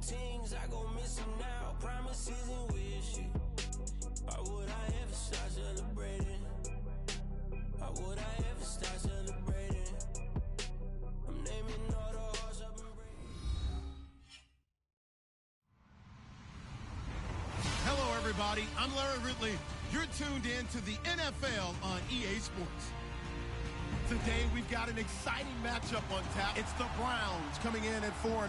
things, I go missing now. Promises and wishes. Why would I ever start celebrating? Why would I ever start celebrating? I'm naming all the hearts I've been breaking. Hello, everybody. I'm Larry Ridley. You're tuned in to the NFL on EA Sports. Today, we've got an exciting matchup on tap. It's the Browns coming in at 4-0,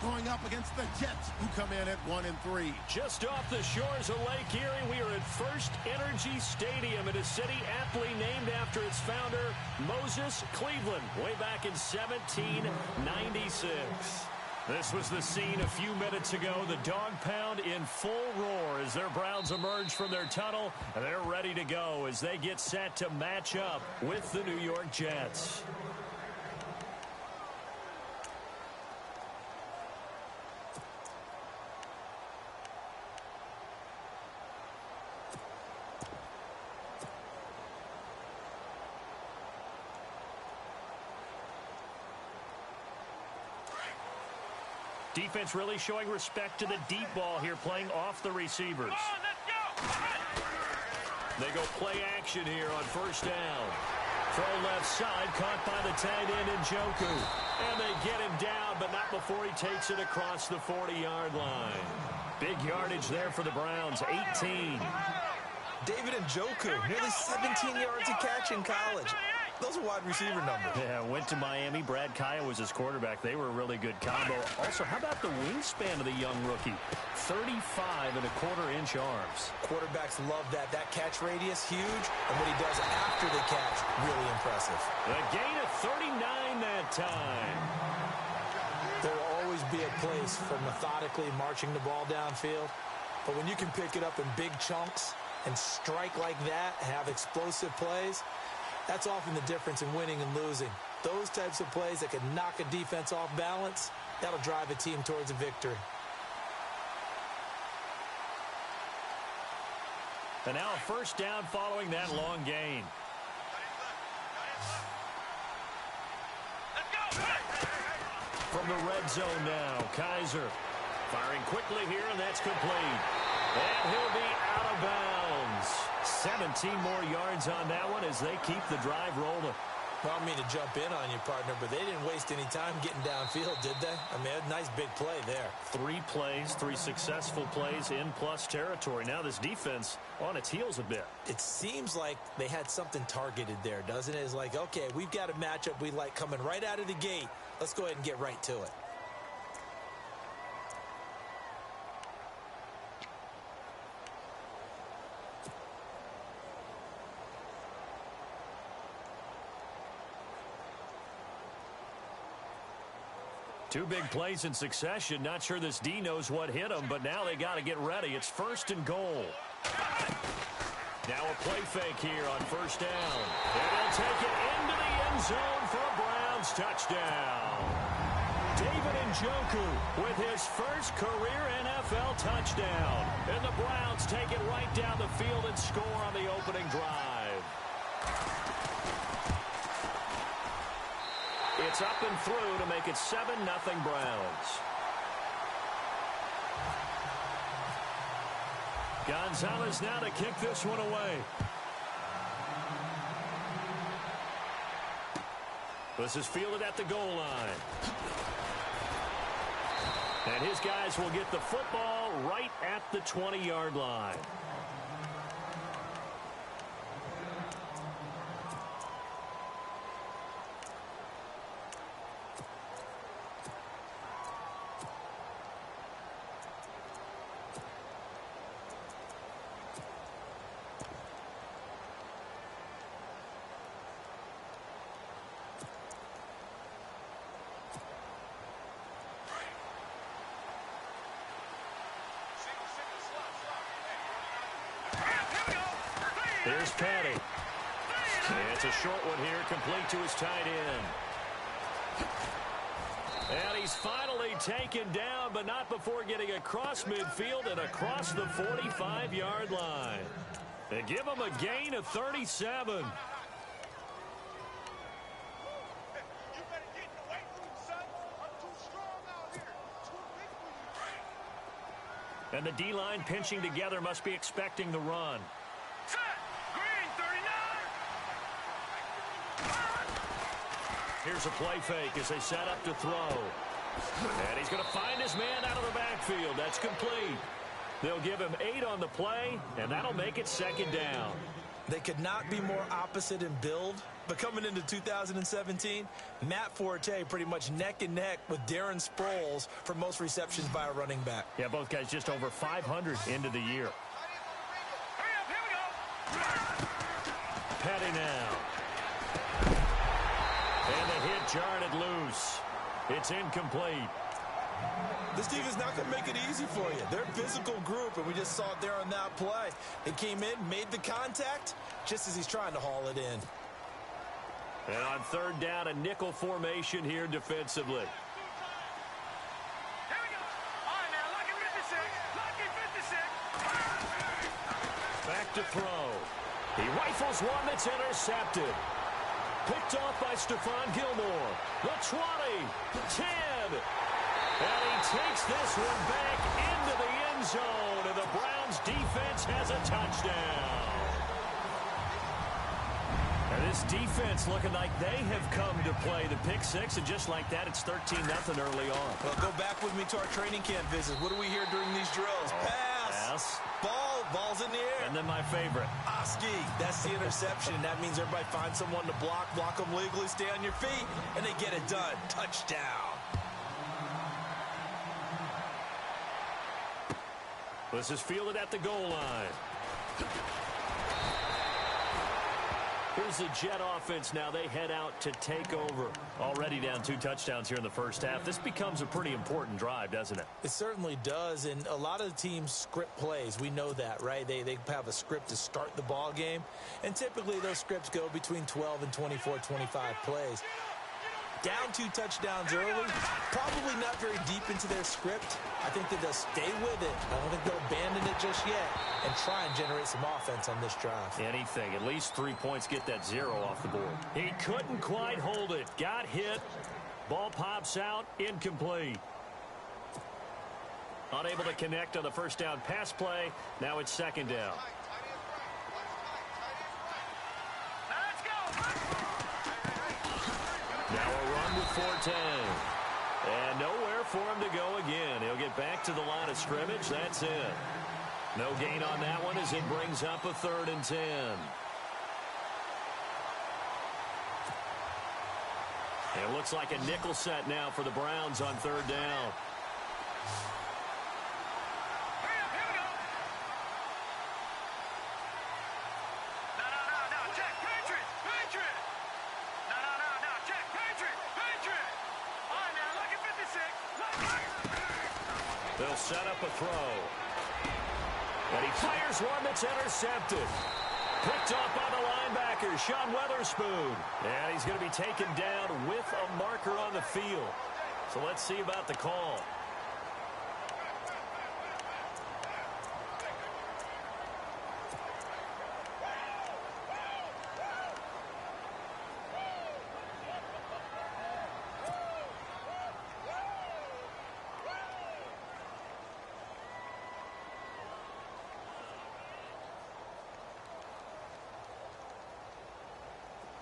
going up against the Jets, who come in at 1-3. Just off the shores of Lake Erie, we are at First Energy Stadium in a city aptly named after its founder, Moses Cleveland, way back in 1796. This was the scene a few minutes ago. The dog pound in full roar as their Browns emerge from their tunnel. And they're ready to go as they get set to match up with the New York Jets. Defense really showing respect to the deep ball here, playing off the receivers. They go play action here on first down. Throw left side, caught by the tight end Njoku. And they get him down, but not before he takes it across the 40-yard line. Big yardage there for the Browns, 18. David Njoku, nearly 17 yards a catch in college. Those are wide receiver numbers. Yeah, went to Miami. Brad Kaya was his quarterback. They were a really good combo. Also, how about the wingspan of the young rookie? 35.25-inch arms. Quarterbacks love that. That catch radius, huge. And what he does after the catch, really impressive. A gain of 39 that time. There will always be a place for methodically marching the ball downfield. But when you can pick it up in big chunks and strike like that, have explosive plays, that's often the difference in winning and losing. Those types of plays that can knock a defense off balance, that'll drive a team towards a victory. And now a first down following that long gain. From the red zone now, Kaiser firing quickly here, and that's complete. And he'll be out of bounds. 17 more yards on that one as they keep the drive rolling. Well, I mean to jump in on you, partner, but they didn't waste any time getting downfield, did they? I mean, a nice big play there. 3 plays, 3 successful plays in plus territory. Now this defense on its heels a bit. It seems like they had something targeted there, doesn't it? It's like, okay, we've got a matchup we like coming right out of the gate. Let's go ahead and get right to it. Two big plays in succession. Not sure this D knows what hit him, but now they got to get ready. It's first and goal. Now a play fake here on first down. And they'll take it into the end zone for a Browns touchdown. David Njoku with his first career NFL touchdown. And the Browns take it right down the field and score on the opening drive. It's up and through to make it 7-0 Browns. Gonzalez now to kick this one away. This is fielded at the goal line. And his guys will get the football right at the 20-yard line. Here's Patty. And it's a short one here, complete to his tight end. And he's finally taken down, but not before getting across midfield and across the 45-yard line. They give him a gain of 37. And the D-line pinching together must be expecting the run. Set. Green 39. Here's a play fake as they set up to throw. And he's going to find his man out of the backfield. That's complete. They'll give him 8 on the play, and that'll make it second down. They could not be more opposite in build, but coming into 2017, Matt Forte pretty much neck and neck with Darren Sproles for most receptions by a running back. Yeah, both guys just over 500 into the year. Hurry up, here we go. Petty now. And the hit jarred it loose. It's incomplete. This team is not going to make it easy for you. They're a physical group, and we just saw it there on that play. They came in, made the contact, just as he's trying to haul it in. And on third down, a nickel formation here defensively. Here we go. All right, now, lucky 56. Lucky 56. Back to throw. He rifles one that's intercepted. Picked off by Stephon Gilmore. The 20, 10. And he takes this one back into the end zone. And the Browns defense has a touchdown. And this defense looking like they have come to play the pick six. And just like that, it's 13-0 early on. Well, go back with me to our training camp visit. What do we hear during these drills? Pass. Ball's in the air. And then my favorite. Oski, that's the interception. That means everybody finds someone to block them legally, stay on your feet, and they get it done. Touchdown. This is fielded at the goal line. Here's the Jet offense now. They head out to take over. Already down 2 touchdowns here in the first half. This becomes a pretty important drive, doesn't it? It certainly does, and a lot of the teams script plays. We know that, right? They have a script to start the ball game, and typically those scripts go between 12 and 24, 25 plays. Down 2 touchdowns early, probably not very deep into their script. I think that they'll stay with it. I don't think they'll abandon it just yet and try and generate some offense on this drive. Anything. At least 3 points, get that 0 off the board. He couldn't quite hold it. Got hit. Ball pops out. Incomplete. Unable to connect on the first down pass play. Now it's second down. Now a run with Forte. And nowhere for him to go again. He'll get back to the line of scrimmage. That's it. No gain on that one as it brings up a 3rd and 10. It looks like a nickel set now for the Browns on 3rd down. They'll set up a throw. And he fires one that's intercepted. Picked off by the linebacker, Sean Weatherspoon. And he's going to be taken down with a marker on the field. So let's see about the call.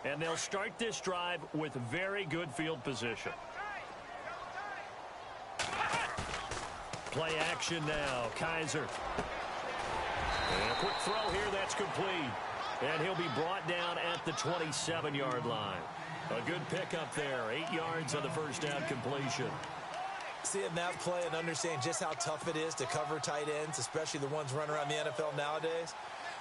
And they'll start this drive with very good field position. Play action now. Kaiser. And a quick throw here. That's complete. And he'll be brought down at the 27-yard line. A good pickup there. 8 yards on the first down completion. Seeing that play and understanding just how tough it is to cover tight ends, especially the ones running around the NFL nowadays,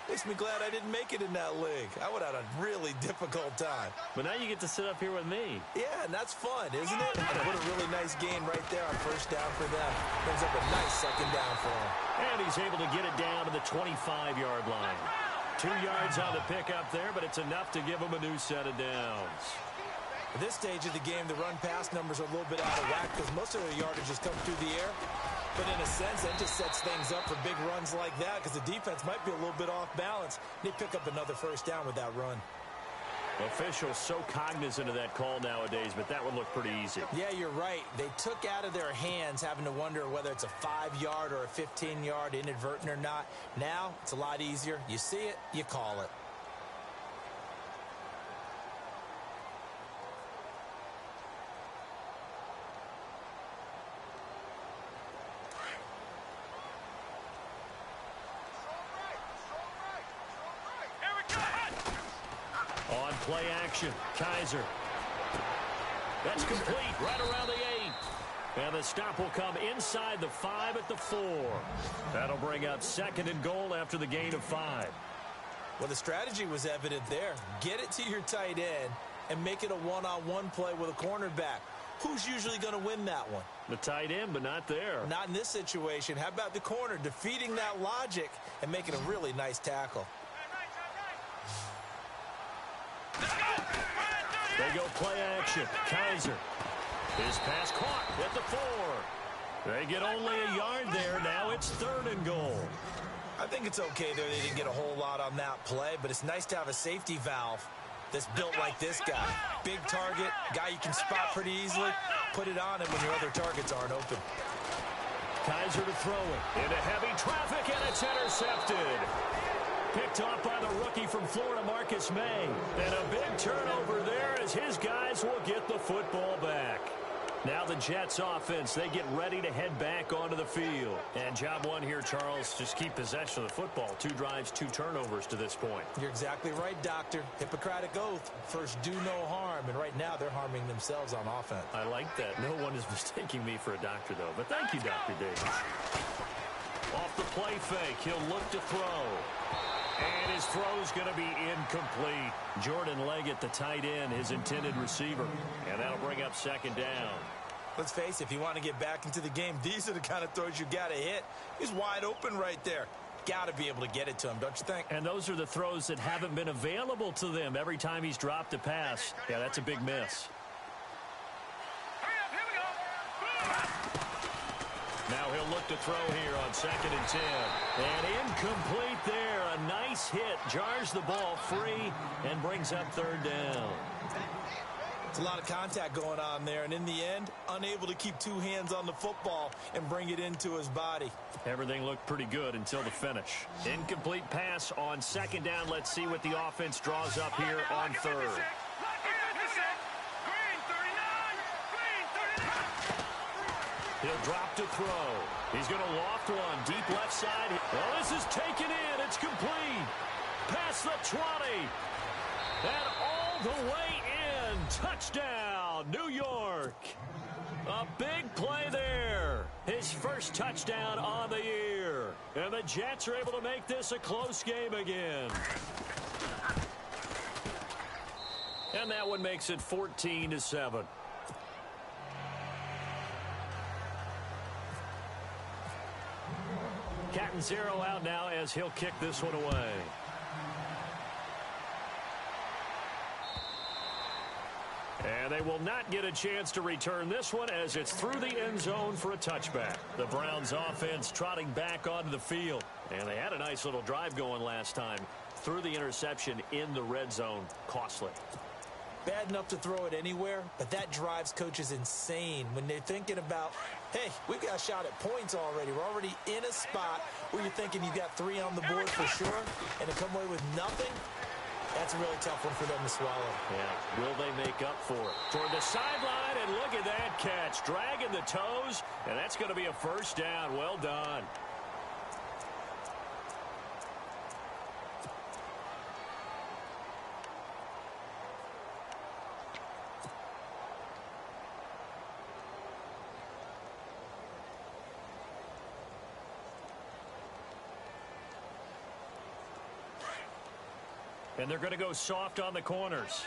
makes me glad I didn't make it in that league. I would have had a really difficult time. But now you get to sit up here with me. Yeah, and that's fun, isn't it? What a really nice gain right there on first down for them. Brings up a nice second down for him. And he's able to get it down to the 25-yard line. 2 yards on the pickup there, but it's enough to give him a new set of downs. At this stage of the game, the run-pass numbers are a little bit out of whack because most of their yardage has come through the air. But in a sense, that just sets things up for big runs like that because the defense might be a little bit off balance. They pick up another first down with that run. Officials so cognizant of that call nowadays, but that would look pretty easy. Yeah, you're right. They took out of their hands having to wonder whether it's a 5-yard or a 15-yard inadvertent or not. Now, it's a lot easier. You see it, you call it. On play action, Kaiser. That's complete right around the 8. And the stop will come inside the 5 at the 4. That'll bring up 2nd and goal after the gain of 5. Well, the strategy was evident there. Get it to your tight end and make it a one-on-one play with a cornerback. Who's usually going to win that one? The tight end, but not there. Not in this situation. How about the corner defeating that logic and making a really nice tackle? They go play action. Kaiser. His pass caught at the 4. They get only a yard there. Now it's 3rd and goal. I think it's okay there. They didn't get a whole lot on that play, but it's nice to have a safety valve that's built like this guy. Big target, guy you can spot pretty easily. Put it on him when your other targets aren't open. Kaiser to throw it. Into heavy traffic, and it's intercepted. Picked off by the rookie from Florida, Marcus May. And a big turnover there as his guys will get the football back. Now the Jets offense, they get ready to head back onto the field. And job one here, Charles, just keep possession of the football. 2 drives, 2 turnovers to this point. You're exactly right, Doctor. Hippocratic oath. First, do no harm. And right now, they're harming themselves on offense. I like that. No one is mistaking me for a doctor, though. But thank you, Dr. Davis. Off the play fake, he'll look to throw. And his throw's going to be incomplete. Jordan Leggett, the tight end, his intended receiver. And that'll bring up 2nd down. Let's face it, if you want to get back into the game, these are the kind of throws you got to hit. He's wide open right there. Got to be able to get it to him, don't you think? And those are the throws that haven't been available to them every time he's dropped a pass. Yeah, that's a big miss. Now he'll look to throw here on 2nd and 10. And incomplete there. A nice hit. Jars the ball free and brings up 3rd down. It's a lot of contact going on there. And in the end, unable to keep 2 hands on the football and bring it into his body. Everything looked pretty good until the finish. Incomplete pass on 2nd down. Let's see what the offense draws up here on 3rd. He'll drop to throw. He's going to loft one. Deep left side. Well, this is taken in. It's complete. Past the 20. And all the way in. Touchdown, New York. A big play there. His first touchdown on the year. And the Jets are able to make this a close game again. And that one makes it 14-7. Catanzaro out now as he'll kick this one away. And they will not get a chance to return this one as it's through the end zone for a touchback. The Browns offense trotting back onto the field. And they had a nice little drive going last time. Through the interception in the red zone. Costly. Bad enough to throw it anywhere, but that drives coaches insane when they're thinking about, hey, we've got a shot at points already. We're already in a spot where you're thinking you've got 3 on the board for sure, and to come away with nothing, that's a really tough one for them to swallow. Yeah, will they make up for it? Toward the sideline, and look at that catch. Dragging the toes, and that's going to be a 1st down. Well done. And they're going to go soft on the corners.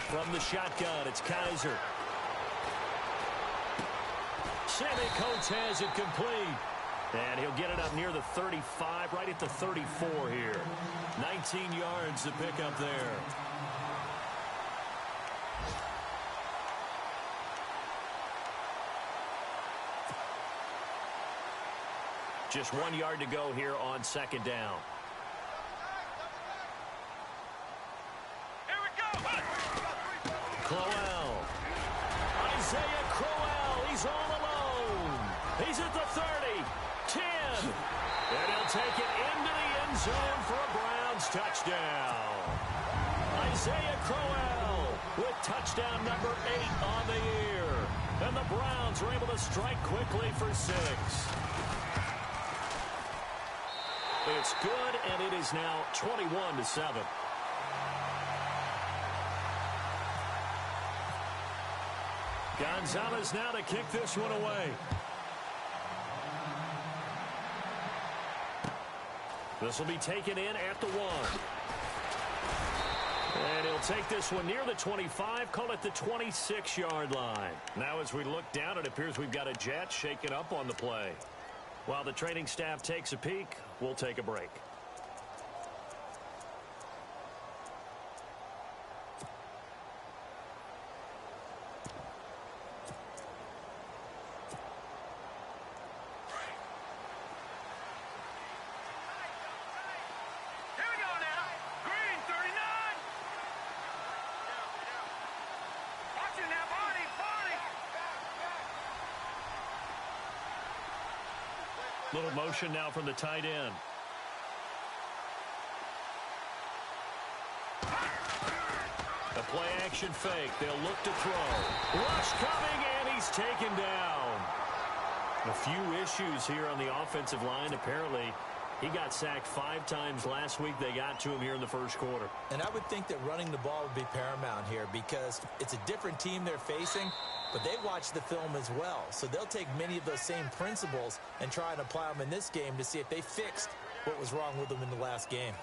From the shotgun, it's Kaiser. Sammy Coates has it complete. And he'll get it up near the 35, right at the 34 here. 19 yards to pick up there. Just 1 yard to go here on 2nd down. Isaiah Crowell, he's all alone. He's at the 30, 10, and he'll take it into the end zone for a Browns touchdown. Isaiah Crowell with touchdown number 8 on the year. And the Browns are able to strike quickly for 6. It's good, and it is now 21-7. Gonzalez now to kick this one away. This will be taken in at the 1. And he'll take this one near the 25, call it the 26-yard line. Now as we look down, it appears we've got a jet shaken up on the play. While the training staff takes a peek, we'll take a break. Little motion now from the tight end. A play action fake. They'll look to throw. Rush coming, and he's taken down. A few issues here on the offensive line. Apparently, he got sacked 5 times last week. They got to him here in the first quarter. And I would think that running the ball would be paramount here because it's a different team they're facing, but they watch the film as well. So they'll take many of those same principles and try and apply them in this game to see if they fixed what was wrong with them in the last game.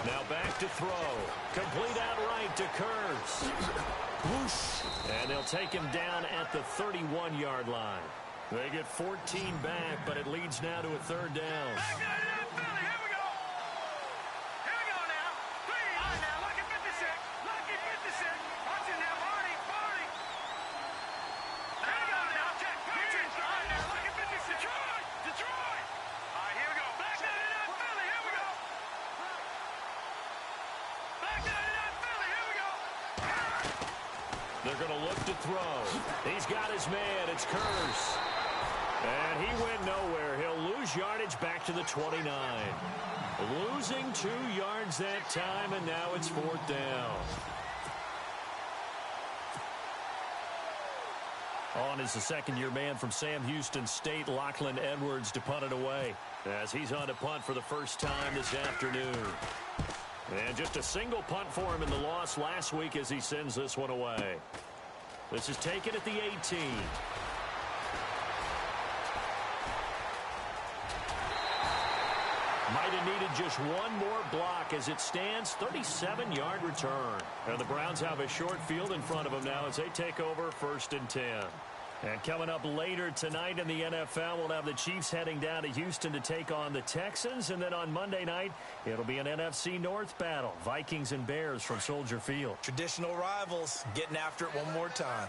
Now back to throw. Complete outright to Kurz. Whoosh. And they'll take him down at the 31-yard line. They get 14 back, but it leads now to a 3rd down. They're going to look to throw. He's got his man. It's Kurz. And he went nowhere. He'll lose yardage back to the 29. Losing 2 yards that time, and now it's 4th down. On is the second-year man from Sam Houston State, Lachlan Edwards, to punt it away, as he's on to punt for the first time this afternoon. And just a single punt for him in the loss last week as he sends this one away. This is taken at the 18. Might have needed just one more block as it stands. 37-yard return. And the Browns have a short field in front of them now as they take over 1st and 10. And coming up later tonight in the NFL, we'll have the Chiefs heading down to Houston to take on the Texans. And then on Monday night, it'll be an NFC North battle. Vikings and Bears from Soldier Field. Traditional rivals getting after it one more time.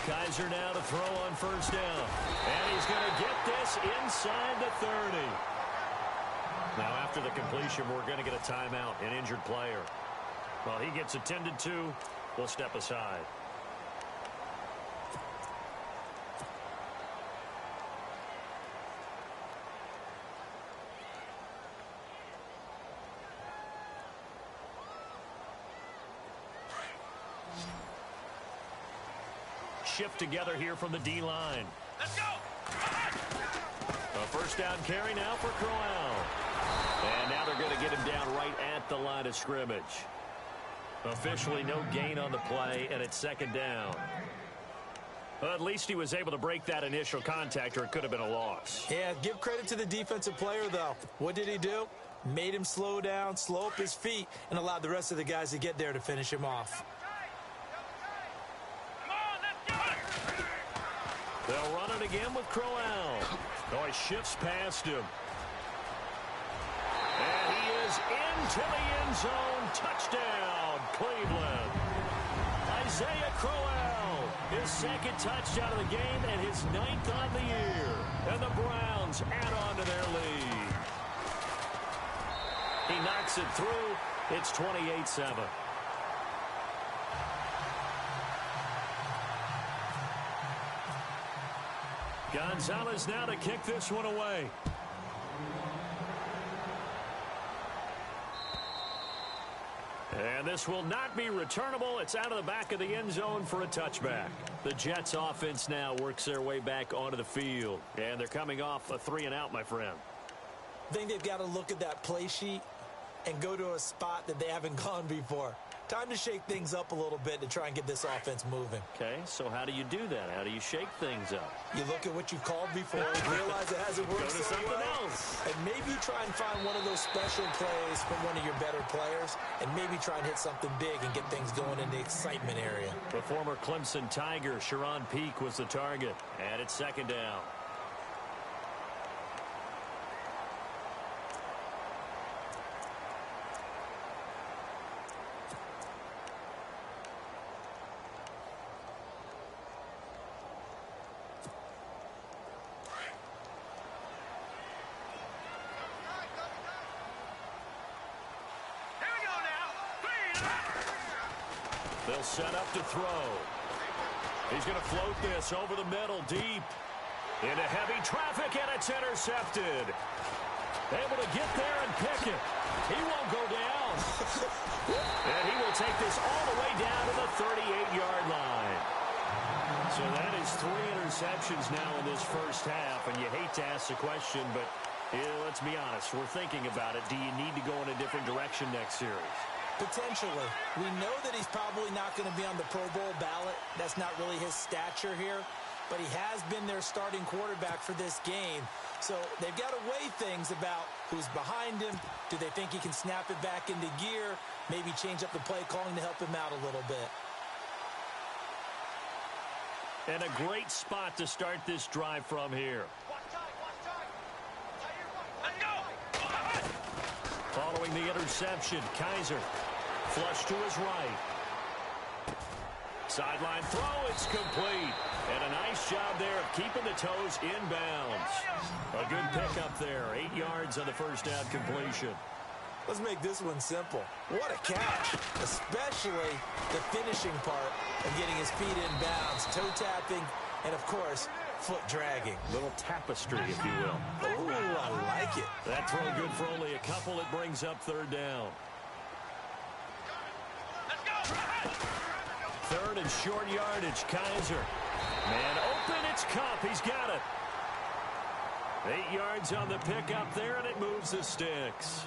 Kaiser now to throw on 1st down. And he's going to get this inside the 30. Now after the completion, we're going to get a timeout, an injured player. Well, he gets attended to. We'll step aside. Shift together here from the D-line. Let's go! A 1st down carry now for Crowell. And now they're going to get him down right at the line of scrimmage. Officially no gain on the play, and it's 2nd down. Well, at least he was able to break that initial contact, or it could have been a loss. Yeah, give credit to the defensive player, though. What did he do? Made him slow down, slow up his feet, and allowed the rest of the guys to get there to finish him off. They'll run it again with Crowell. Oh, he shifts past him. And he is into the end zone. Touchdown, Cleveland. Isaiah Crowell, his second touchdown of the game and his 9th on the year. And the Browns add on to their lead. He knocks it through. It's 28-7. Gonzalez now to kick this one away. And this will not be returnable. It's out of the back of the end zone for a touchback. The Jets offense now works their way back onto the field. And they're coming off a 3-and-out, my friend. I think they've got to look at that play sheet and go to a spot that they haven't gone before. Time to shake things up a little bit to try and get this offense moving. Okay, so how do you do that? How do you shake things up? You look at what you've called before, realize it hasn't worked Go to so something well, else. and maybe try and find one of those special plays from one of your better players, and maybe try and hit something big and get things going in the excitement area. The former Clemson Tiger, Sharon Peake, was the target. And it's 2nd down. They'll set up to throw. He's going to float this over the middle, deep. Into heavy traffic, and it's intercepted. Able to get there and pick it. He won't go down. And he will take this all the way down to the 38-yard line. So that is 3 interceptions now in this first half. And you hate to ask the question, but let's be honest. We're thinking about it. Do you need to go in a different direction next series? Potentially. We know that he's probably not going to be on the Pro Bowl ballot. That's not really his stature here. But he has been their starting quarterback for this game. So they've got to weigh things about who's behind him. Do they think he can snap it back into gear? Maybe change up the play calling to help him out a little bit. And a great spot to start this drive from here. Following the interception, Kaiser flush to his right. Sideline throw, it's complete. And a nice job there of keeping the toes inbounds. A good pickup there, 8 yards on the first down completion. Let's make this one simple. What a catch, especially the finishing part of getting his feet in bounds, toe tapping, and of course, foot dragging. Little tapestry, if you will. Ooh, I like it. That throw good for only a couple. It brings up 3rd down. Third and short yardage, Kaiser. Man open, it's Cup. He's got it. 8 yards on the pickup there, and it moves the sticks.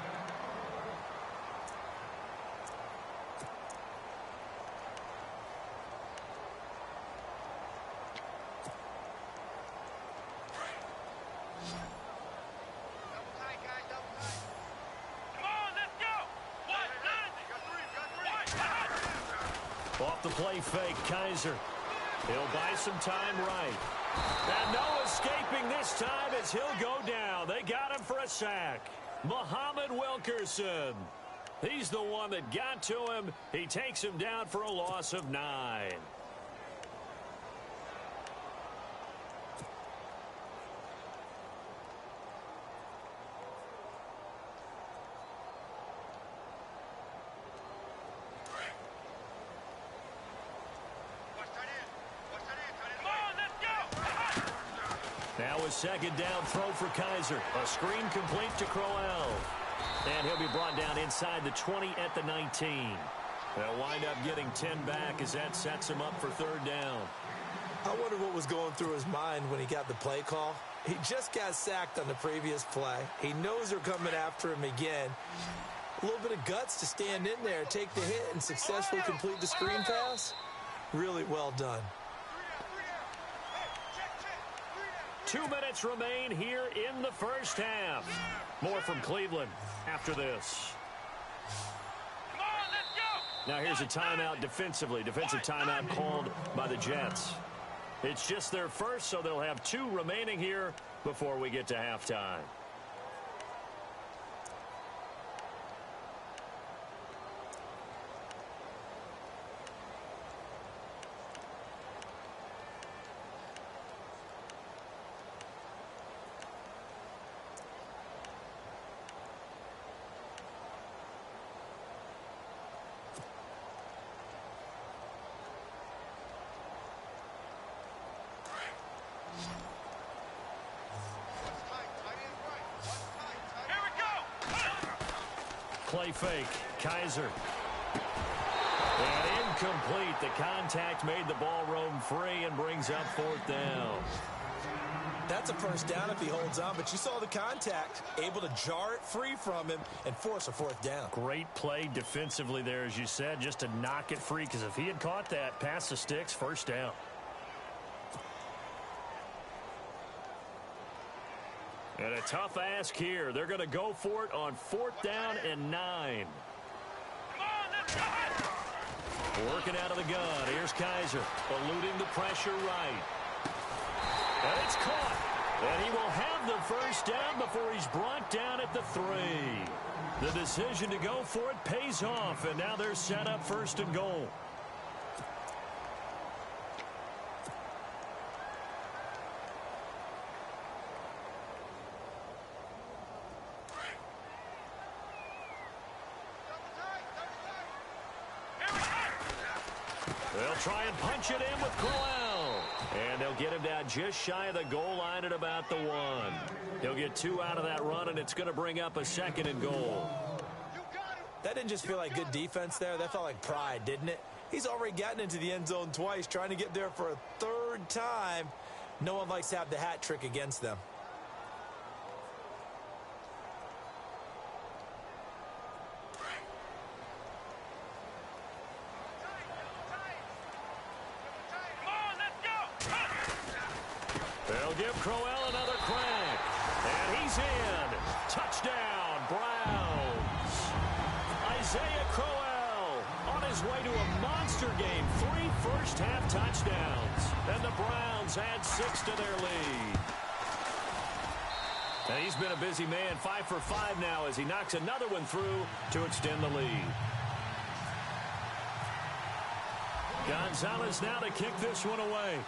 Off the play fake, Kaiser. He'll buy some time right. And no escaping this time as he'll go down. They got him for a sack. Muhammad Wilkerson. He's the one that got to him. He takes him down for a loss of 9. Now a 2nd down throw for Kaiser. A screen complete to Crowell. And he'll be brought down inside the 20 at the 19. They'll wind up getting 10 back as that sets him up for 3rd down. I wonder what was going through his mind when he got the play call. He just got sacked on the previous play. He knows they're coming after him again. A little bit of guts to stand in there, take the hit, and successfully complete the screen pass. Really well done. 2 minutes remain here in the first half. More from Cleveland after this. Now here's a timeout defensively. Defensive timeout called by the Jets. It's just their first, so they'll have 2 remaining here before we get to halftime. Play fake. Kaiser. And incomplete. The contact made the ball roam free and brings up 4th down. That's a first down if he holds on, but you saw the contact, able to jar it free from him and force a 4th down. Great play defensively there, as you said, just to knock it free, because if he had caught that, past the sticks, first down. And a tough ask here. They're going to go for it on 4th down and 9. Working out of the gun. Here's Kaiser, eluding the pressure right. And it's caught. And he will have the first down before he's brought down at the 3. The decision to go for it pays off, and now they're set up 1st and goal. They'll try and punch it in with Crowell. And they'll get him down just shy of the goal line at about the 1. He'll get 2 out of that run, and it's going to bring up a 2nd and goal. That didn't just feel like good defense there. That felt like pride, didn't it? He's already gotten into the end zone twice, trying to get there for a 3rd time. No one likes to have the hat trick against them. They'll give Crowell another crack. And he's in. Touchdown, Browns. Isaiah Crowell on his way to a monster game. 3 first-half touchdowns. And the Browns add 6 to their lead. And he's been a busy man. 5 for 5 now as he knocks another one through to extend the lead. Gonzalez now to kick this one away.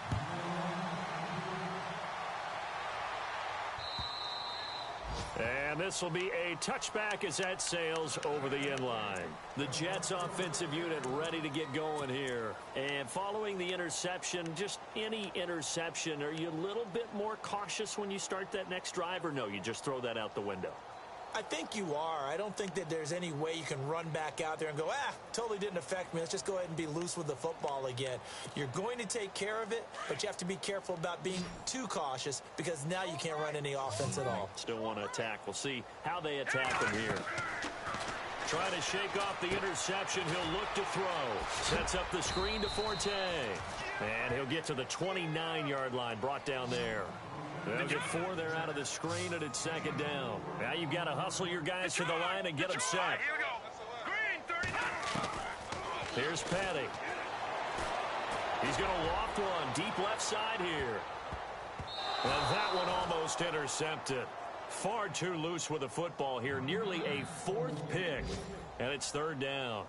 And this will be a touchback as that sails over the end line. The Jets offensive unit ready to get going here. And following the interception, just any interception, are you a little bit more cautious when you start that next drive, or no, you just throw that out the window? I think you are. I don't think that there's any way you can run back out there and go, totally didn't affect me. Let's just go ahead and be loose with the football again. You're going to take care of it, but you have to be careful about being too cautious because now you can't run any offense at all. Still want to attack. We'll see how they attack him here. Trying to shake off the interception. He'll look to throw. Sets up the screen to Forte. And he'll get to the 29-yard line, brought down there. They'll get 4 there out of the screen, and it's 2nd down. Now you've got to hustle your guys to the line and get them set. Here's Petty. He's going to loft one deep left side here. And that one almost intercepted. Far too loose with the football here. Nearly a 4th pick, and it's 3rd down.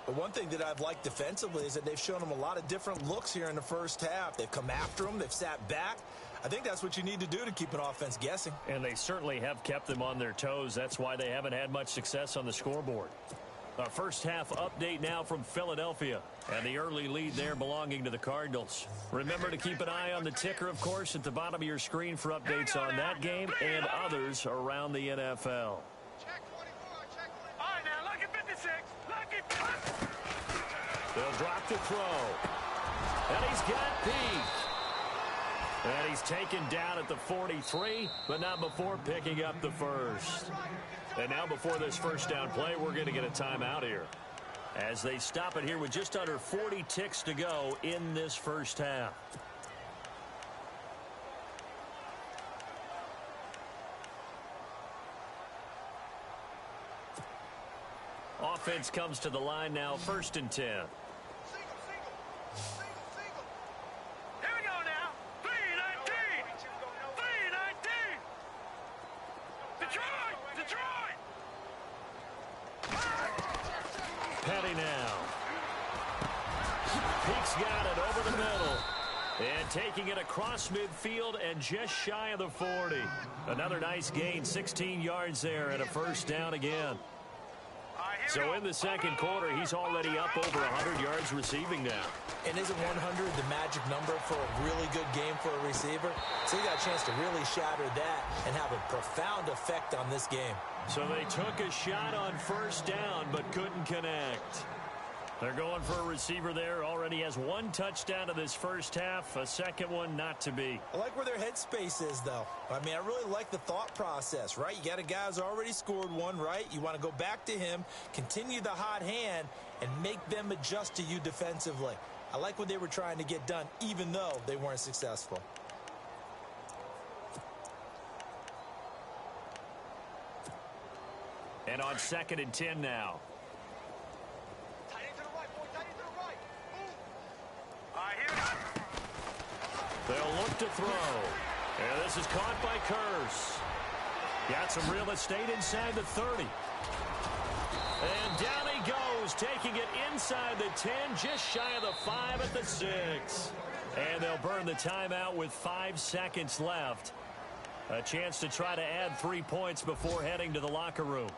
But one thing that I've liked defensively is that they've shown them a lot of different looks here in the first half. They've come after them. They've sat back. I think that's what you need to do to keep an offense guessing. And they certainly have kept them on their toes. That's why they haven't had much success on the scoreboard. A first-half update now from Philadelphia. And the early lead there belonging to the Cardinals. Remember to keep an eye on the ticker, of course, at the bottom of your screen for updates on that game and others around the NFL. They'll drop the throw. And he's got Pete. And he's taken down at the 43, but not before picking up the first. And now before this first down play, we're going to get a timeout here. As they stop it here with just under 40 ticks to go in this first half. Offense comes to the line now, 1st and 10. Petty now. Peake's got it over the middle. And taking it across midfield and just shy of the 40. Another nice gain, 16 yards there and a first down again. So in the second quarter, he's already up over 100 yards receiving now. And isn't 100 the magic number for a really good game for a receiver? So he got a chance to really shatter that and have a profound effect on this game. So they took a shot on first down but couldn't connect. They're going for a receiver there. Already has one touchdown in this first half. A second one not to be. I like where their headspace is, though. I mean, I really like the thought process, right? You got a guy who's already scored one, right? You want to go back to him, continue the hot hand, and make them adjust to you defensively. I like what they were trying to get done, even though they weren't successful. And on 2nd and 10 now. They'll look to throw. And this is caught by Curse. Got some real estate inside the 30. And down he goes, taking it inside the 10, just shy of the 5 at the 6. And they'll burn the timeout with 5 seconds left. A chance to try to add 3 points before heading to the locker room.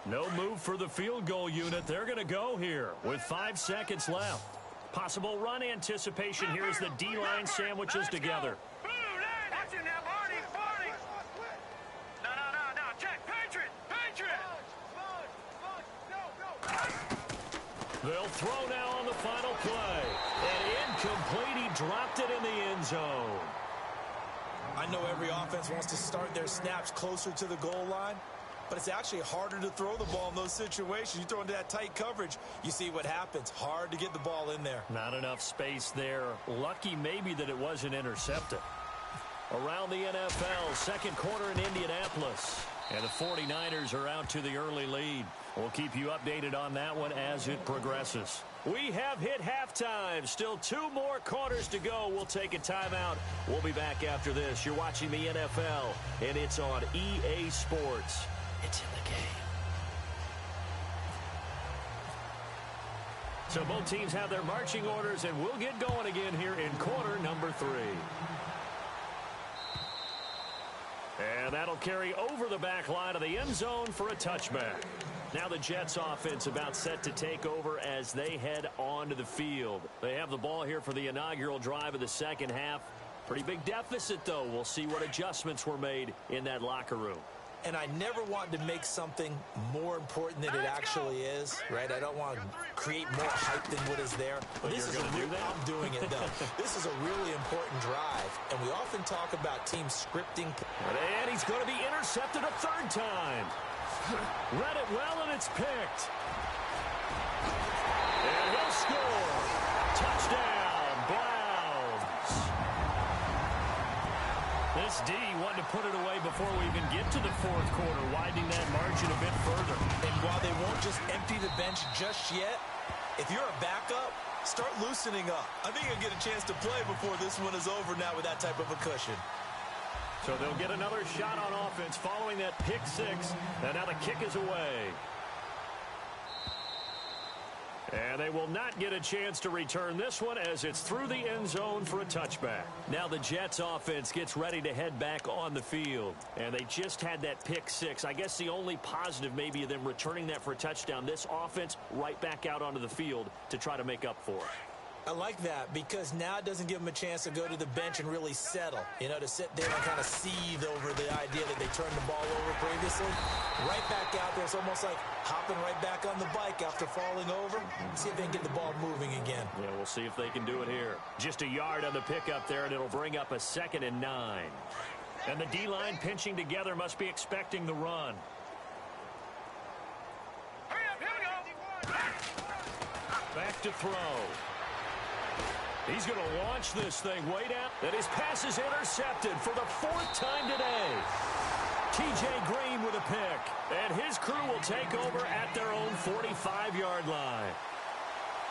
No move for the field goal unit. They're going to go here with 5 seconds left. Possible run anticipation here as the D-line sandwiches together. They'll throw now on the final play. And incomplete. He dropped it in the end zone. I know every offense wants to start their snaps closer to the goal line, but it's actually harder to throw the ball in those situations. You throw into that tight coverage, you see what happens. Hard to get the ball in there. Not enough space there. Lucky maybe that it wasn't intercepted. Around the NFL, second quarter in Indianapolis. And the 49ers are out to the early lead. We'll keep you updated on that one as it progresses. We have hit halftime. Still 2 more quarters to go. We'll take a timeout. We'll be back after this. You're watching the NFL, and it's on EA Sports. It's in the game. So both teams have their marching orders, and we'll get going again here in quarter number 3. And that'll carry over the back line of the end zone for a touchback. Now the Jets offense about set to take over as they head onto the field. They have the ball here for the inaugural drive of the second half. Pretty big deficit, though. We'll see what adjustments were made in that locker room. And I never want to make something more important than it actually is, right? I don't want to create more hype than what is there. But you're going to do that? I'm doing it, though. This is a really important drive, and we often talk about team scripting. And he's going to be intercepted a 3rd time. Read it well, and it's picked. And he'll score. Touchdown, Browns. This D wanted to put it away before we even get to the 4th quarter, widening that margin a bit further. And while they won't just empty the bench just yet, if you're a backup, start loosening up. I think you'll get a chance to play before this one is over now with that type of a cushion. So they'll get another shot on offense following that pick 6. And now the kick is away. And they will not get a chance to return this one as it's through the end zone for a touchback. Now the Jets offense gets ready to head back on the field. And they just had that pick 6. I guess the only positive maybe of them returning that for a touchdown. This offense right back out onto the field to try to make up for it. I like that because now it doesn't give them a chance to go to the bench and really settle, you know, to sit there and kind of seethe over the idea that they turned the ball over previously. Right back out there. It's almost like hopping right back on the bike after falling over. See if they can get the ball moving again. Yeah, we'll see if they can do it here. Just a yard on the pickup there, and it'll bring up a 2nd and 9. And the D-line pinching together must be expecting the run. Back to throw. He's going to launch this thing way down. And his pass is intercepted for the 4th time today. T.J. Green with a pick. And his crew will take over at their own 45-yard line.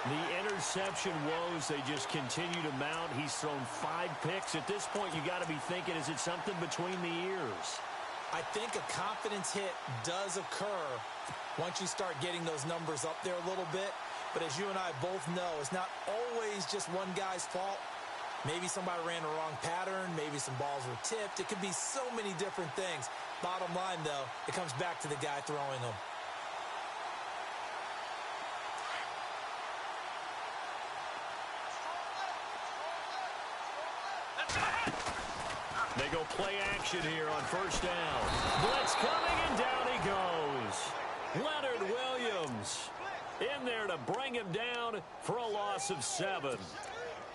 The interception woes, they just continue to mount. He's thrown 5 picks. At this point, you got to be thinking, is it something between the ears? I think a confidence hit does occur once you start getting those numbers up there a little bit. But as you and I both know, it's not always just one guy's fault. Maybe somebody ran the wrong pattern. Maybe some balls were tipped. It could be so many different things. Bottom line, though, it comes back to the guy throwing them. They go play action here on first down. Blitz coming, and down he goes. Leonard Williams in there to bring him down for a loss of 7.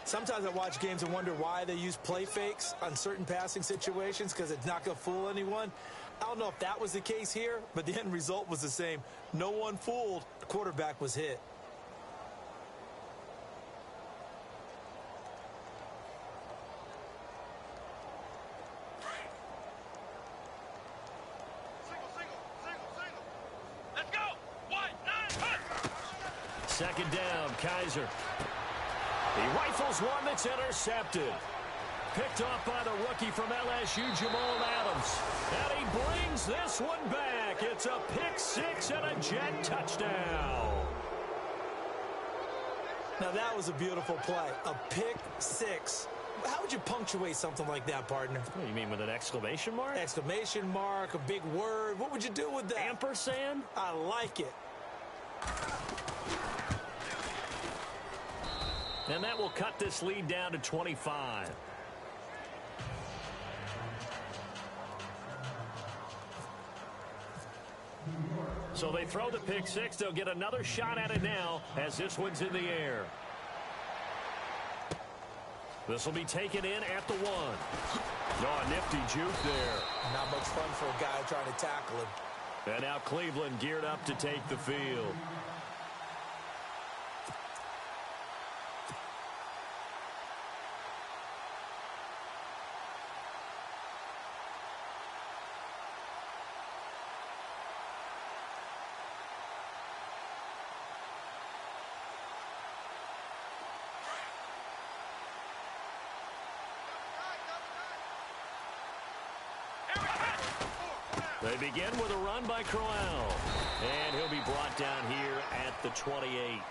Sometimes I watch games and wonder why they use play fakes on certain passing situations, because it's not going to fool anyone. I don't know if that was the case here, but the end result was the same. No one fooled. The quarterback was hit. Second down, Kaiser. He rifles one that's intercepted. Picked off by the rookie from LSU, Jamal Adams. And he brings this one back. It's a pick 6 and a Jet touchdown. Now that was a beautiful play. A pick 6. How would you punctuate something like that, partner? What, you mean with an exclamation mark? Exclamation mark, a big word. What would you do with that? Ampersand? I like it. And that will cut this lead down to 25. So they throw the pick 6. They'll get another shot at it now as this one's in the air. This will be taken in at the 1. Oh, a nifty juke there. Not much fun for a guy trying to tackle him. And now Cleveland geared up to take the field. They begin with a run by Crowell. And he'll be brought down here at the 28.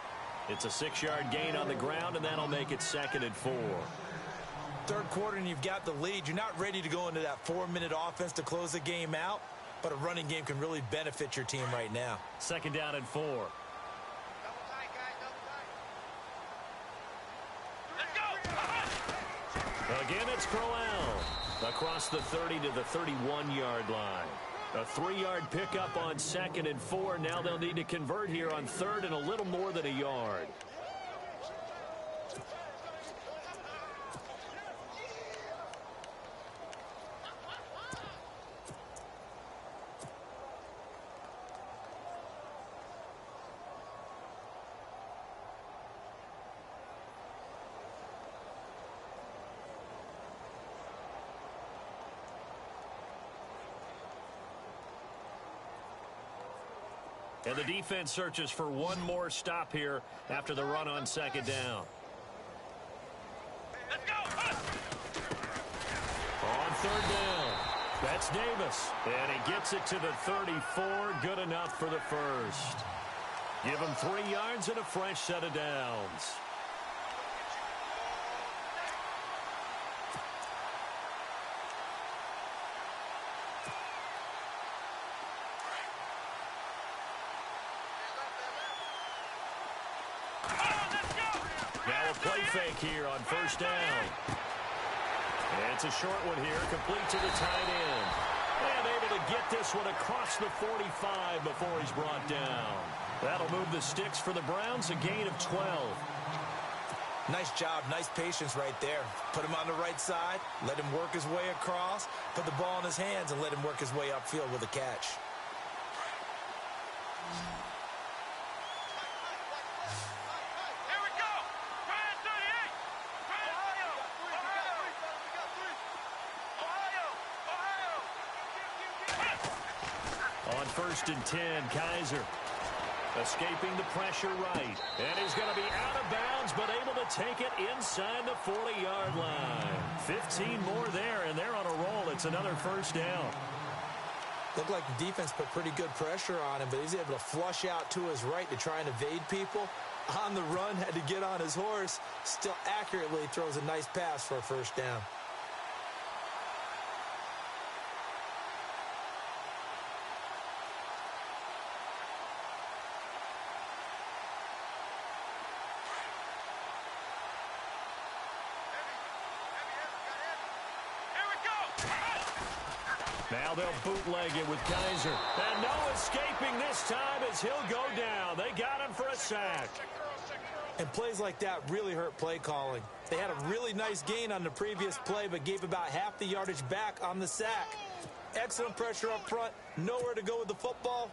It's a 6-yard gain on the ground, and that'll make it 2nd and 4. Third quarter, and you've got the lead. You're not ready to go into that 4-minute offense to close the game out, but a running game can really benefit your team right now. 2nd down and 4. Again, it's Crowell across the 30 to the 31-yard line. A 3-yard pickup on 2nd and 4. Now they'll need to convert here on 3rd and a little more than a yard. And the defense searches for one more stop here after the run on 2nd down. Let's go! On 3rd down, that's Davis. And he gets it to the 34. Good enough for the first. Give him 3 yards and a fresh set of downs. Play fake here on 1st down. And it's a short one here, complete to the tight end. And able to get this one across the 45 before he's brought down. That'll move the sticks for the Browns, a gain of 12. Nice job, nice patience right there. Put him on the right side, let him work his way across, put the ball in his hands, and let him work his way upfield with a catch. first and 10. Kaiser escaping the pressure right. And he's going to be out of bounds, but able to take it inside the 40-yard line. 15 more there, and they're on a roll. It's another first down. Looked like the defense put pretty good pressure on him, but he's able to flush out to his right to try and evade people. On the run, had to get on his horse. Still accurately throws a nice pass for a first down. Now they'll bootleg it with Kaiser. And no escaping this time as he'll go down. They got him for a sack. And plays like that really hurt play calling. They had a really nice gain on the previous play, but gave about half the yardage back on the sack. Excellent pressure up front. Nowhere to go with the football.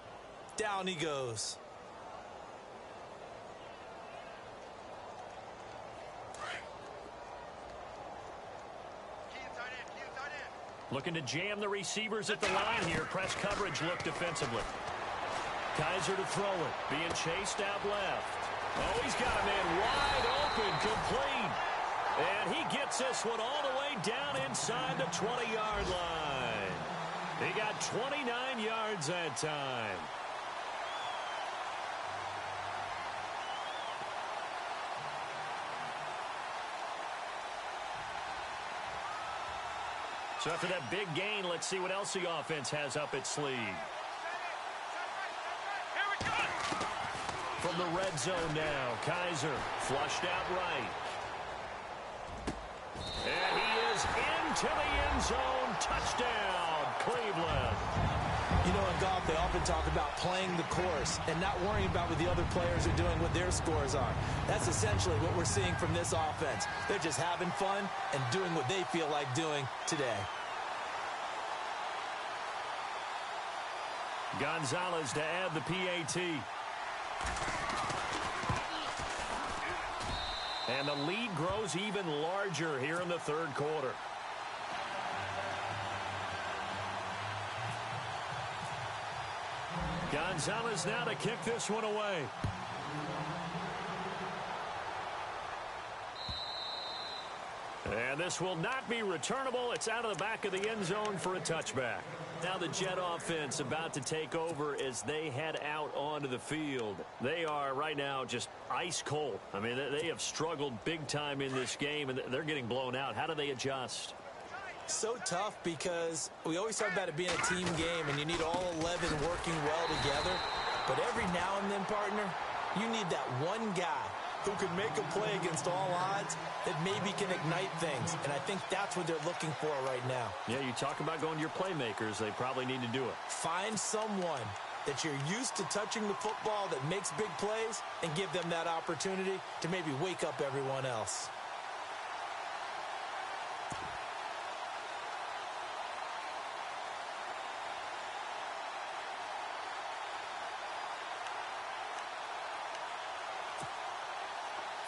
Down he goes. Looking to jam the receivers at the line here. Press coverage look defensively. Kaiser to throw it. Being chased out left. Oh, he's got a man wide open, complete. And he gets this one all the way down inside the 20-yard line. He got 29 yards that time. So after that big gain, let's see what else the offense has up its sleeve. From the red zone now, Kaiser flushed out right. And he is into the end zone. Touchdown, Cleveland. You know, in golf, they often talk about playing the course and not worrying about what the other players are doing, what their scores are. That's essentially what we're seeing from this offense. They're just having fun and doing what they feel like doing today. Gonzalez to add the PAT. And the lead grows even larger here in the third quarter. Gonzalez now to kick this one away. And this will not be returnable. It's out of the back of the end zone for a touchback. Now the Jet offense about to take over as they head out onto the field. They are right now just ice cold. I mean, they have struggled big time in this game, and they're getting blown out. How do they adjust? So tough because we always talk about it being a team game, and you need all 11 working well together. But every now and then, partner, you need that one guy who can make a play against all odds that maybe can ignite things. And I think that's what they're looking for right now. Yeah, you talk about going to your playmakers. They probably need to do it. Find someone that you're used to touching the football that makes big plays and give them that opportunity to maybe wake up everyone else.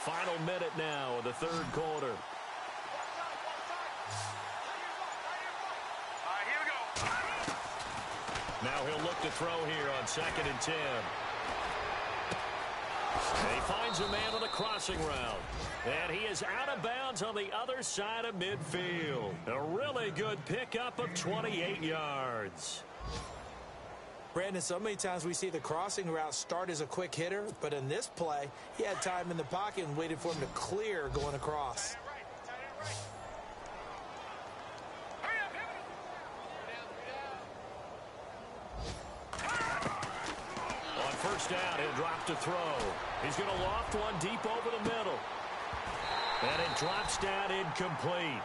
Final minute now of the third quarter. Now he'll look to throw here on 2nd and 10. And he finds a man on the crossing route. And he is out of bounds on the other side of midfield. A really good pickup of 28 yards. Brandon, so many times we see the crossing route start as a quick hitter, but in this play, he had time in the pocket and waited for him to clear going across. On first down, he'll drop to throw. He's going to loft one deep over the middle. And it drops down incomplete.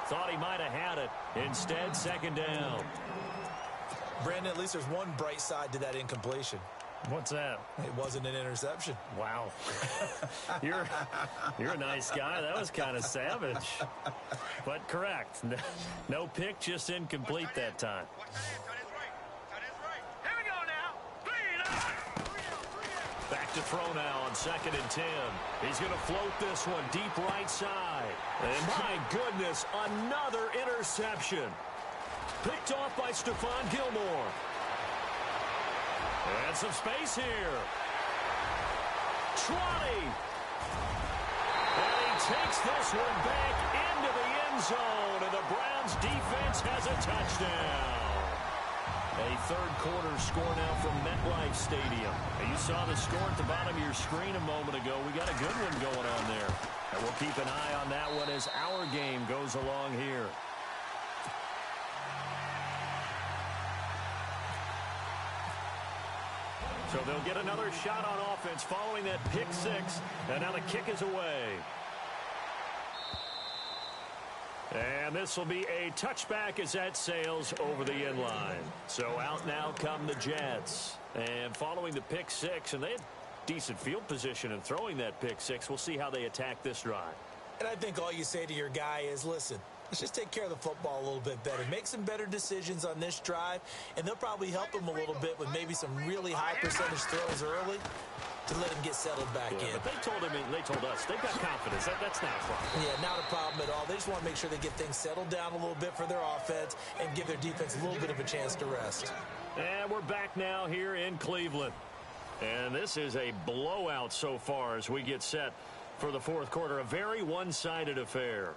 Thought he might have had it. Instead, 2nd down. Brandon, at least there's one bright side to that incompletion. What's that? It wasn't an interception. Wow. You're a nice guy. That was kind of savage. But correct. No pick, just incomplete that time. Here we go now. Back to throw now on 2nd and 10. He's going to float this one deep right side. And my goodness, another interception. Picked off by Stephon Gilmore. And some space here. 20. And he takes this one back into the end zone, and the Browns defense has a touchdown. A third-quarter score now from MetLife Stadium. And you saw the score at the bottom of your screen a moment ago. We got a good one going on there. And we'll keep an eye on that one as our game goes along here. So they'll get another shot on offense following that pick six. And now the kick is away. And this will be a touchback as that sails over the end line. So out now come the Jets. And following the pick six, and they had decent field position in throwing that pick six. We'll see how they attack this drive. And I think all you say to your guy is, listen, let's just take care of the football a little bit better. Make some better decisions on this drive, and they'll probably help him a little bit with maybe some really high percentage throws early to let him get settled back in. But they told him, and they told us, they've got confidence. That's not a problem. Yeah, not a problem at all. They just want to make sure they get things settled down a little bit for their offense and give their defense a little bit of a chance to rest. And we're back now here in Cleveland. And this is a blowout so far as we get set for the fourth quarter. A very one-sided affair.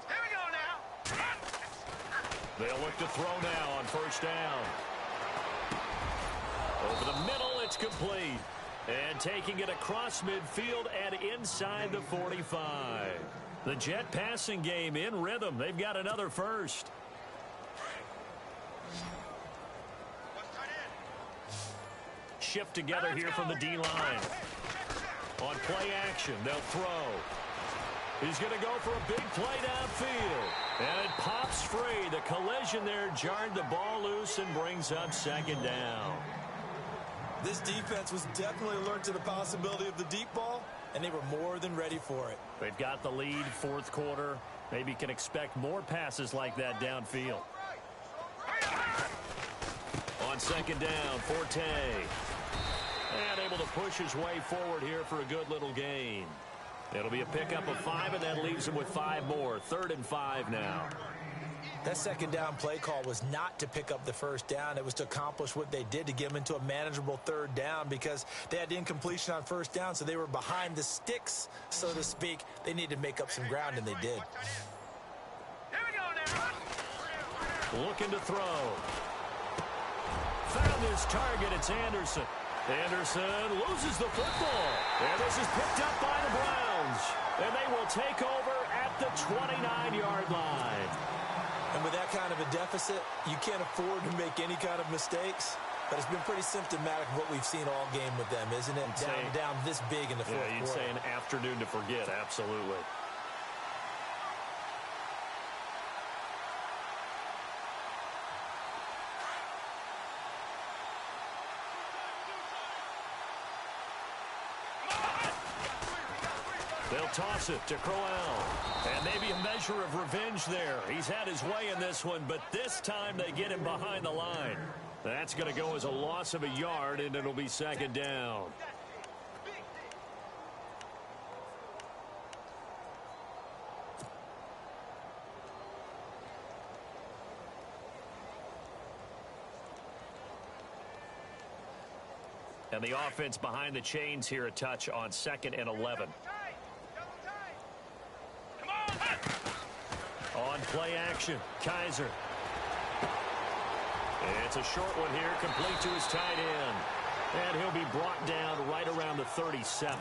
Here we go now. They'll look to throw now on first down. Over the middle, it's complete. And taking it across midfield and inside the 45. The Jet passing game in rhythm. They've got another first. Shift together here from the D-line. On play action, they'll throw. He's going to go for a big play downfield. And it pops free. The collision there jarred the ball loose and brings up second down. This defense was definitely alert to the possibility of the deep ball, and they were more than ready for it. They've got the lead, fourth quarter. Maybe can expect more passes like that downfield. On second down, Forte. And able to push his way forward here for a good little gain. It'll be a pickup of 5, and that leaves him with 5 more. 3rd and 5 now. That second down play call was not to pick up the first down. It was to accomplish what they did to get them into a manageable 3rd down because they had incompletion on first down, so they were behind the sticks, so to speak. They needed to make up some ground, and they did. Here we go now. Looking to throw. Found his target. It's Anderson. Anderson loses the football. And this is picked up by the Browns. And they will take over at the 29-yard line. And with that kind of a deficit, you can't afford to make any kind of mistakes. But it's been pretty symptomatic of what we've seen all game with them, isn't it? Down this big in the fourth quarter. Yeah, you'd say an afternoon to forget. Absolutely. They'll toss it to Crowell. And maybe a measure of revenge there. He's had his way in this one, but this time they get him behind the line. That's going to go as a loss of a yard, and it'll be second down. And the offense behind the chains here a touch on 2nd and 11. On play action, Kaiser. It's a short one here, complete to his tight end. And he'll be brought down right around the 37.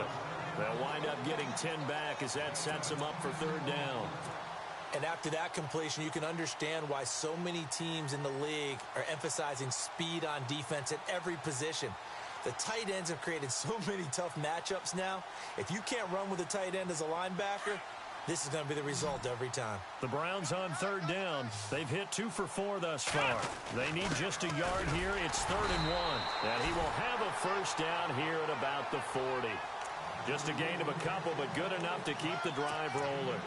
They'll wind up getting 10 back as that sets him up for 3rd down. And after that completion, you can understand why so many teams in the league are emphasizing speed on defense at every position. The tight ends have created so many tough matchups now. If you can't run with a tight end as a linebacker, this is going to be the result every time. The Browns on 3rd down. They've hit 2 for 4 thus far. They need just a yard here. It's 3rd and 1. And he will have a first down here at about the 40. Just a gain of a couple, but good enough to keep the drive rolling.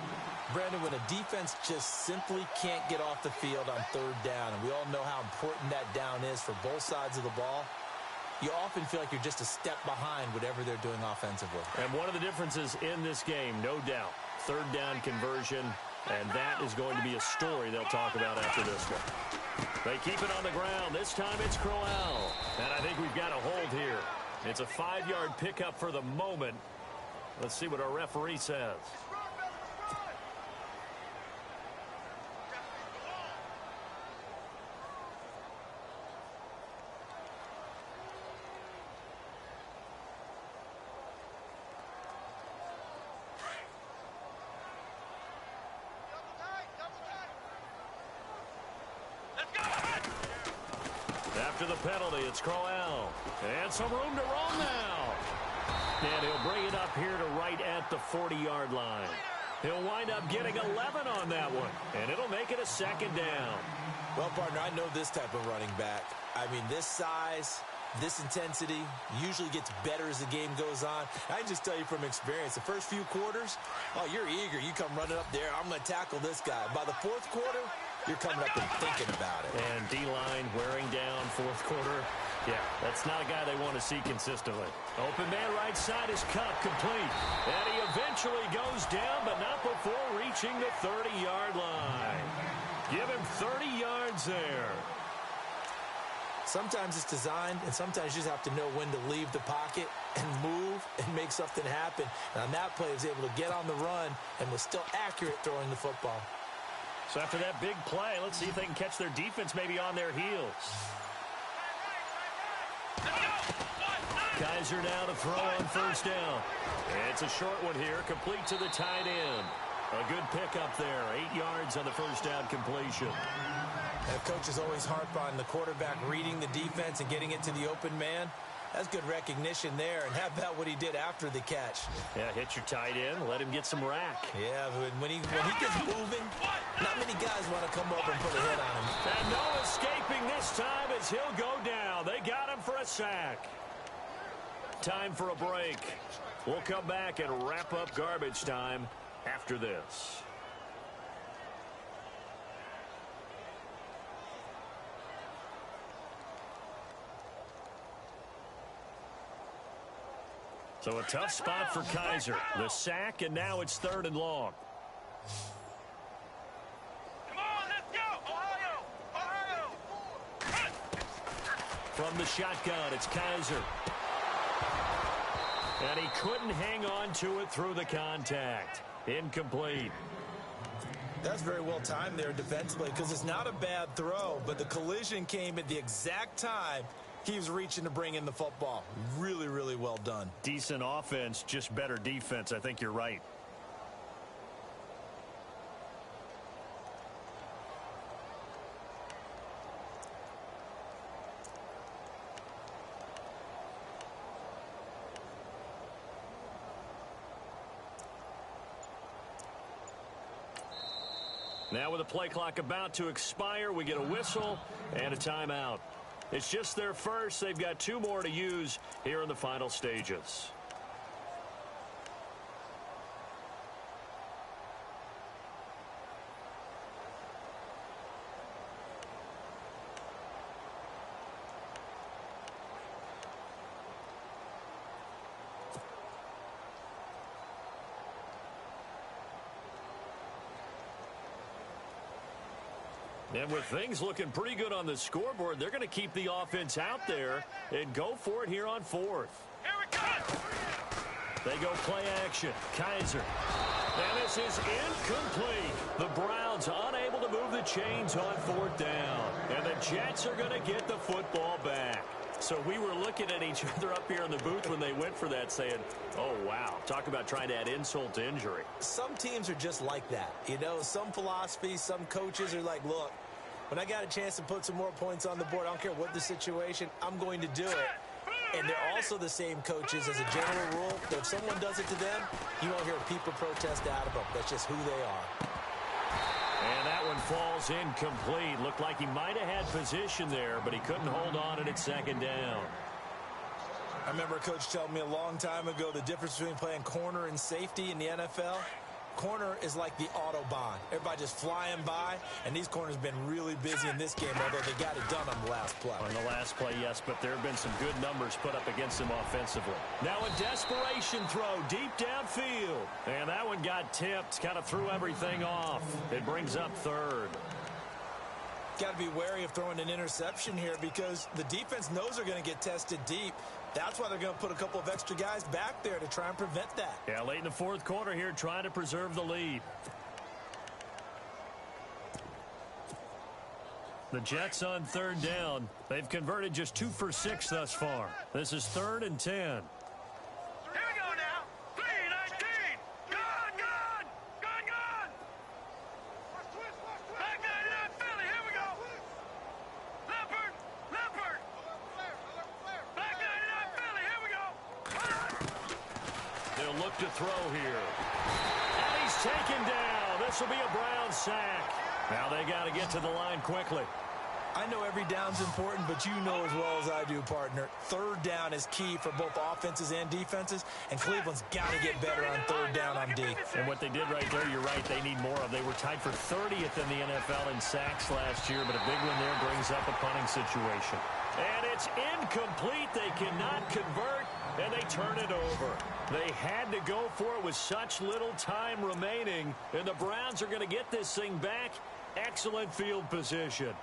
Brandon, when a defense just simply can't get off the field on 3rd down, and we all know how important that down is for both sides of the ball, you often feel like you're just a step behind whatever they're doing offensively. And one of the differences in this game, no doubt, 3rd down conversion And that is going to be a story they'll talk about after this one. They keep it on the ground. This time it's Crowell. And I think we've got a hold here. It's a 5-yard pickup for the moment. Let's see what our referee says. After the penalty, it's Crowell. And some room to roam now. And he'll bring it up here to right at the 40-yard line. He'll wind up getting 11 on that one. And it'll make it a second down. Well, partner, I know this type of running back. I mean, this size, this intensity usually gets better as the game goes on. I can just tell you from experience, the first few quarters, oh, you're eager. You come running up there, I'm going to tackle this guy. By the fourth quarter, you're coming up and thinking about it. And D-line wearing down fourth quarter. Yeah, that's not a guy they want to see consistently. Open man right side is Cup, complete. And he eventually goes down, but not before reaching the 30-yard line. Give him 30 yards there. Sometimes it's designed, and sometimes you just have to know when to leave the pocket and move and make something happen. And on that play, he was able to get on the run and was still accurate throwing the football. So after that big play, let's see if they can catch their defense maybe on their heels. Kaiser now to throw on first down. It's a short one here, complete to the tight end. A good pickup there, 8 yards on the first down completion. And coaches always harp on the quarterback reading the defense and getting it to the open man. That's good recognition there. And how about what he did after the catch? Yeah, hit your tight end, let him get some rack. Yeah, when he gets moving, not many guys want to come over and put a hit on him. And no escaping this time as he'll go down. They got him for a sack. Time for a break. We'll come back and wrap up garbage time after this. So a tough spot for Kaiser. The sack, and now it's 3rd and long. Come on, let's go! Ohio! Ohio! From the shotgun, it's Kaiser. And he couldn't hang on to it through the contact. Incomplete. That's very well timed there defensively because it's not a bad throw, but the collision came at the exact time he was reaching to bring in the football. Really, really well done. Decent offense, just better defense. I think you're right. Now with the play clock about to expire, we get a whistle and a timeout. It's just their first. They've got 2 more to use here in the final stages. And with things looking pretty good on the scoreboard, they're going to keep the offense out there and go for it here on 4th. Here we go! They go play action. Kaiser. And this is incomplete. The Browns unable to move the chains on 4th down. And the Jets are going to get the football back. So we were looking at each other up here in the booth when they went for that saying, oh, wow, talk about trying to add insult to injury. Some teams are just like that. You know, some philosophies, some coaches are like, look, when I got a chance to put some more points on the board, I don't care what the situation, I'm going to do it. And they're also the same coaches as a general rule that if someone does it to them, you won't hear people protest out of them. That's just who they are. And that one falls incomplete. Looked like he might have had position there, but he couldn't hold on and it's 2nd down. I remember a coach telling me a long time ago the difference between playing corner and safety in the NFL. corner is like the Autobahn. Everybody just flying by, and these corners have been really busy in this game, although they got it done on the last play. On the last play, yes, but there have been some good numbers put up against them offensively. Now a desperation throw deep downfield. And that one got tipped, kind of threw everything off. It brings up third. Got to be wary of throwing an interception here because the defense knows they're going to get tested deep. That's why they're going to put a couple of extra guys back there to try and prevent that. Yeah, late in the fourth quarter here, trying to preserve the lead. The Jets on third down. They've converted just 2 for 6 thus far. This is 3rd and 10. Here we go now. 3-19. Gone, gone. Gone, gone. Back 99 Philly. Here we go. Leopard. Leopard. Back 99 Philly. Here we go. They'll look to throw here. And he's taken down. This will be a Brown sack. Now they got to get to the line quickly. I know every down's important, but you know as well as I do, partner. Third down is key for both offenses and defenses, and Cleveland's got to get better on third down on D. And what they did right there, you're right, they need more of. They were tied for 30th in the NFL in sacks last year, but a big one there brings up a punting situation. And it's incomplete. They cannot convert, and they turn it over. They had to go for it with such little time remaining, and the Browns are going to get this thing back. Excellent field position.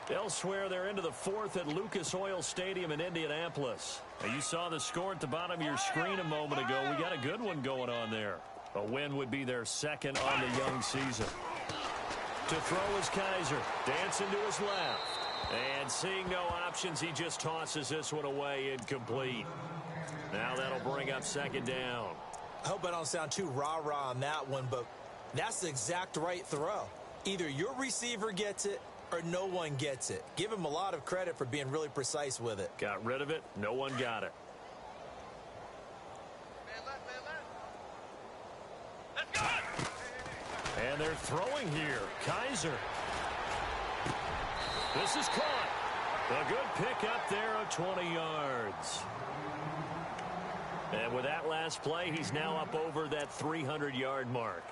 Elsewhere, they're into the fourth at Lucas Oil Stadium in Indianapolis. Now, you saw the score at the bottom of your screen a moment ago. We got a good one going on there. A win would be their second on the young season. To throw is Kaiser. Dancing to his left. And seeing no options, he just tosses this one away incomplete. Now that'll bring up second down. I hope I don't sound too rah-rah on that one, but that's the exact right throw. Either your receiver gets it or no one gets it. Give him a lot of credit for being really precise with it. Got rid of it. No one got it. Let's go. And they're throwing here. Kaiser. This is caught. A good pick up there of 20 yards. And with that last play, he's now up over that 300-yard mark.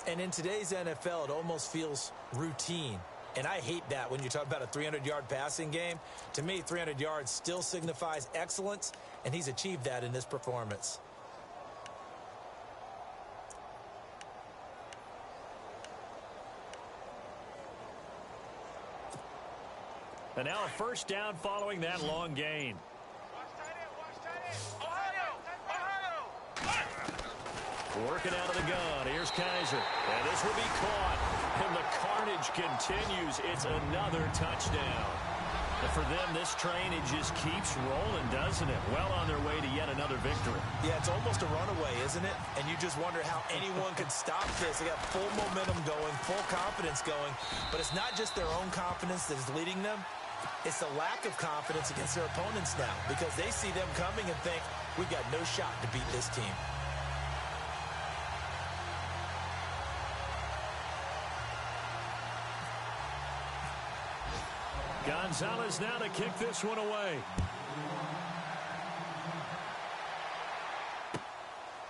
And in today's NFL, it almost feels routine. And I hate that when you talk about a 300-yard passing game. To me, 300 yards still signifies excellence, and he's achieved that in this performance. And now a first down following that long gain. Working out of the gun. Here's Kaiser. And this will be caught. And the carnage continues. It's another touchdown. And for them, this train, it just keeps rolling, doesn't it? Well on their way to yet another victory. Yeah, it's almost a runaway, isn't it? And you just wonder how anyone could stop this. They got full momentum going, full confidence going. But it's not just their own confidence that is leading them. It's the lack of confidence against their opponents now because they see them coming and think, we've got no shot to beat this team. Gonzalez now to kick this one away.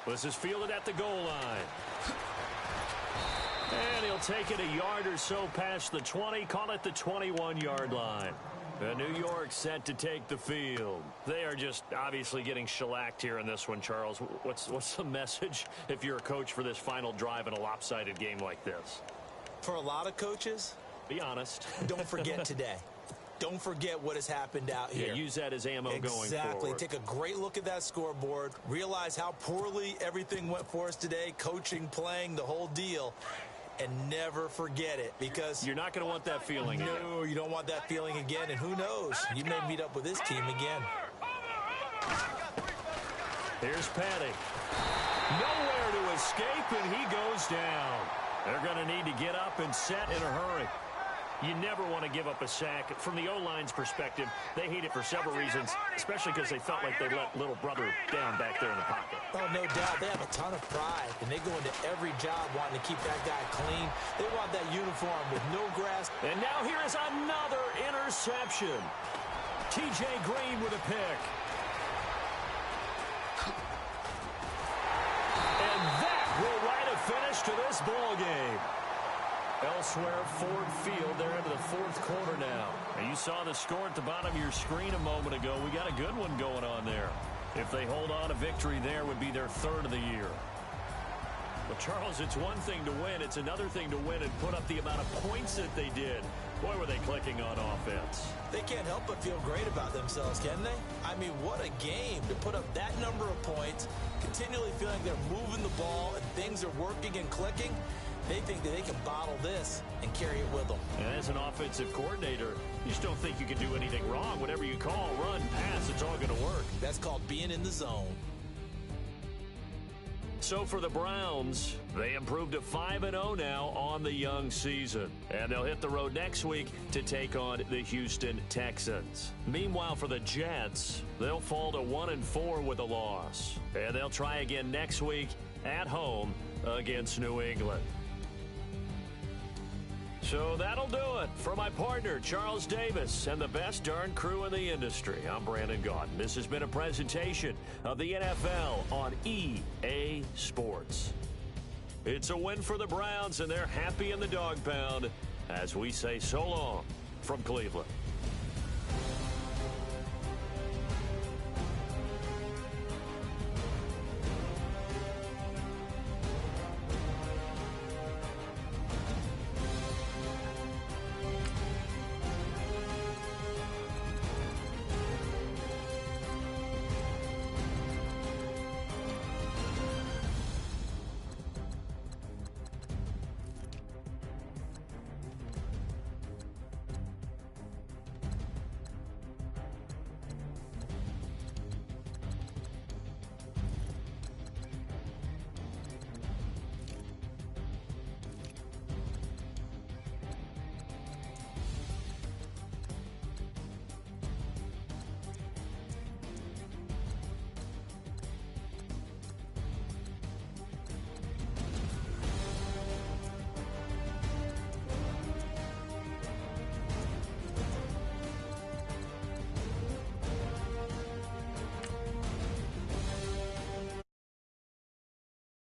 This is fielded at the goal line. And he'll take it a yard or so past the 20, call it the 21-yard line. New York set to take the field. They are just obviously getting shellacked here in this one, Charles. What's the message if you're a coach for this final drive in a lopsided game like this? For a lot of coaches, be honest. Don't forget today. Don't forget what has happened out here. Yeah, use that as ammo going forward. Exactly. Take a great look at that scoreboard. Realize how poorly everything went for us today. Coaching, playing, the whole deal. And never forget it because you're not going to want that feeling again. No, you don't want that feeling again. And who knows? You may meet up with this team again. Here's Patty. Nowhere to escape, and he goes down. They're going to need to get up and set in a hurry. You never want to give up a sack. From the O-line's perspective, they hate it for several reasons, especially because they felt like they let little brother down back there in the pocket. Oh, no doubt. They have a ton of pride, and they go into every job wanting to keep that guy clean. They want that uniform with no grass. And now here is another interception. T.J. Green with a pick. And that will write a finish to this ball game. Elsewhere, Ford Field, they're into the fourth quarter now. And you saw the score at the bottom of your screen a moment ago. We got a good one going on there. If they hold on, a victory there would be their third of the year. Well, Charles, it's one thing to win. It's another thing to win and put up the amount of points that they did. Boy, were they clicking on offense. They can't help but feel great about themselves, can they? I mean, what a game to put up that number of points, continually feeling they're moving the ball and things are working and clicking. They think that they can bottle this and carry it with them. And as an offensive coordinator, you just don't think you can do anything wrong. Whatever you call, run, pass, it's all going to work. That's called being in the zone. So for the Browns, they improved to 5-0 now on the young season. And they'll hit the road next week to take on the Houston Texans. Meanwhile, for the Jets, they'll fall to 1-4 with a loss. And they'll try again next week at home against New England. So that'll do it. For my partner, Charles Davis, and the best darn crew in the industry, I'm Brandon Gaudin. This has been a presentation of the NFL on EA Sports. It's a win for the Browns, and they're happy in the dog pound as we say so long from Cleveland.